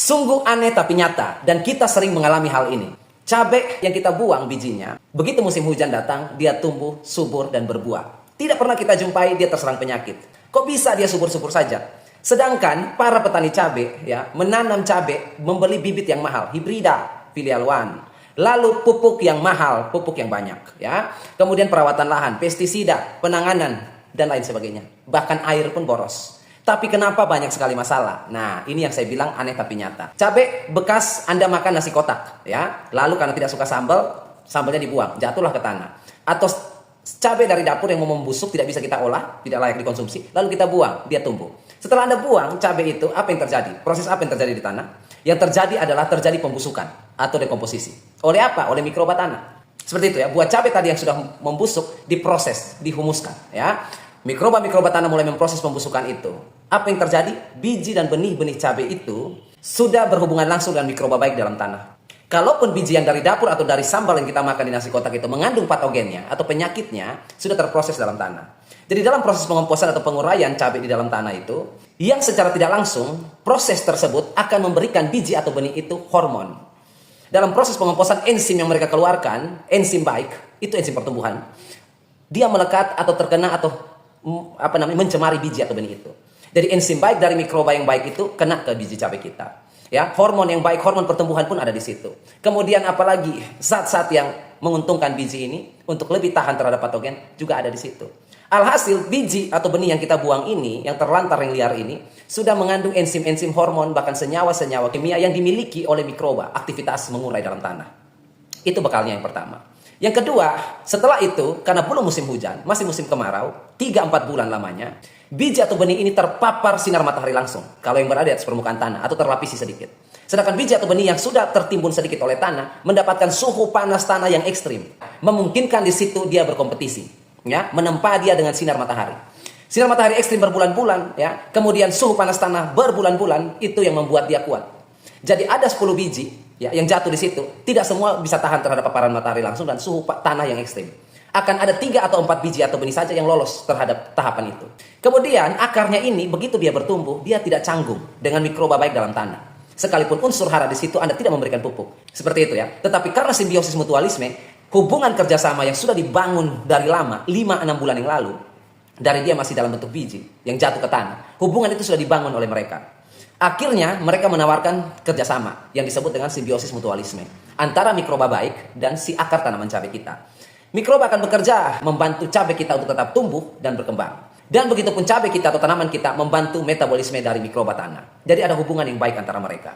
Sungguh aneh tapi nyata, dan kita sering mengalami hal ini. Cabai yang kita buang bijinya, begitu musim hujan datang, dia tumbuh, subur, dan berbuah. Tidak pernah kita jumpai dia terserang penyakit. Kok bisa dia subur-subur saja? Sedangkan para petani cabai ya, menanam cabai, membeli bibit yang mahal, hibrida, filial one. Lalu pupuk yang mahal, pupuk yang banyak ya. Kemudian perawatan lahan, pestisida, penanganan, dan lain sebagainya. Bahkan air pun boros. Tapi kenapa banyak sekali masalah? Nah, ini yang saya bilang aneh tapi nyata. Cabai bekas Anda makan nasi kotak, ya. Lalu karena tidak suka sambal, sambalnya dibuang, jatuhlah ke tanah. Atau cabai dari dapur yang mau membusuk tidak bisa kita olah, tidak layak dikonsumsi, lalu kita buang, dia tumbuh. Setelah Anda buang cabai itu, apa yang terjadi? Proses apa yang terjadi di tanah? Yang terjadi adalah terjadi pembusukan atau dekomposisi. Oleh apa? Oleh mikroba tanah. Seperti itu ya. Buat cabai tadi yang sudah membusuk, diproses, dihumuskan, ya. Mikroba-mikroba tanah mulai memproses pembusukan itu. Apa yang terjadi? Biji dan benih-benih cabai itu sudah berhubungan langsung dengan mikroba baik dalam tanah. Kalaupun biji yang dari dapur atau dari sambal yang kita makan di nasi kotak itu mengandung patogennya atau penyakitnya, sudah terproses dalam tanah. Jadi dalam proses pengomposan atau penguraian cabai di dalam tanah itu, yang secara tidak langsung, proses tersebut akan memberikan biji atau benih itu hormon. Dalam proses pengomposan, enzim yang mereka keluarkan, enzim baik, itu enzim pertumbuhan, dia melekat atau terkena atau mencemari biji atau benih itu. Jadi enzim baik dari mikroba yang baik itu kena ke biji cabai kita. Ya, hormon yang baik, hormon pertumbuhan pun ada di situ. Kemudian apalagi zat-zat yang menguntungkan biji ini untuk lebih tahan terhadap patogen juga ada di situ. Alhasil biji atau benih yang kita buang ini, yang terlantar yang liar ini, sudah mengandung enzim-enzim hormon bahkan senyawa-senyawa kimia yang dimiliki oleh mikroba, aktivitas mengurai dalam tanah. Itu bekalnya yang pertama. Yang kedua, setelah itu, karena belum musim hujan, masih musim kemarau, 3-4 bulan lamanya, biji atau benih ini terpapar sinar matahari langsung. Kalau yang berada di atas permukaan tanah, atau terlapisi sedikit. Sedangkan biji atau benih yang sudah tertimbun sedikit oleh tanah, mendapatkan suhu panas tanah yang ekstrim. Memungkinkan di situ dia berkompetisi. Ya, menempa dia dengan sinar matahari. Sinar matahari ekstrim berbulan-bulan, ya, kemudian suhu panas tanah berbulan-bulan, itu yang membuat dia kuat. Jadi ada 10 biji ya, yang jatuh di situ, tidak semua bisa tahan terhadap paparan matahari langsung dan suhu tanah yang ekstrim. Akan ada 3 atau 4 biji atau benih saja yang lolos terhadap tahapan itu. Kemudian akarnya ini begitu dia bertumbuh, dia tidak canggung dengan mikroba baik dalam tanah. Sekalipun unsur hara di situ Anda tidak memberikan pupuk. Seperti itu ya. Tetapi karena simbiosis mutualisme, hubungan kerjasama yang sudah dibangun dari lama, 5-6 bulan yang lalu, dari dia masih dalam bentuk biji yang jatuh ke tanah, hubungan itu sudah dibangun oleh mereka. Akhirnya mereka menawarkan kerjasama yang disebut dengan simbiosis mutualisme antara mikroba baik dan si akar tanaman cabai kita. Mikroba akan bekerja membantu cabai kita untuk tetap tumbuh dan berkembang. Dan begitu pun cabai kita atau tanaman kita membantu metabolisme dari mikroba tanah. Jadi ada hubungan yang baik antara mereka.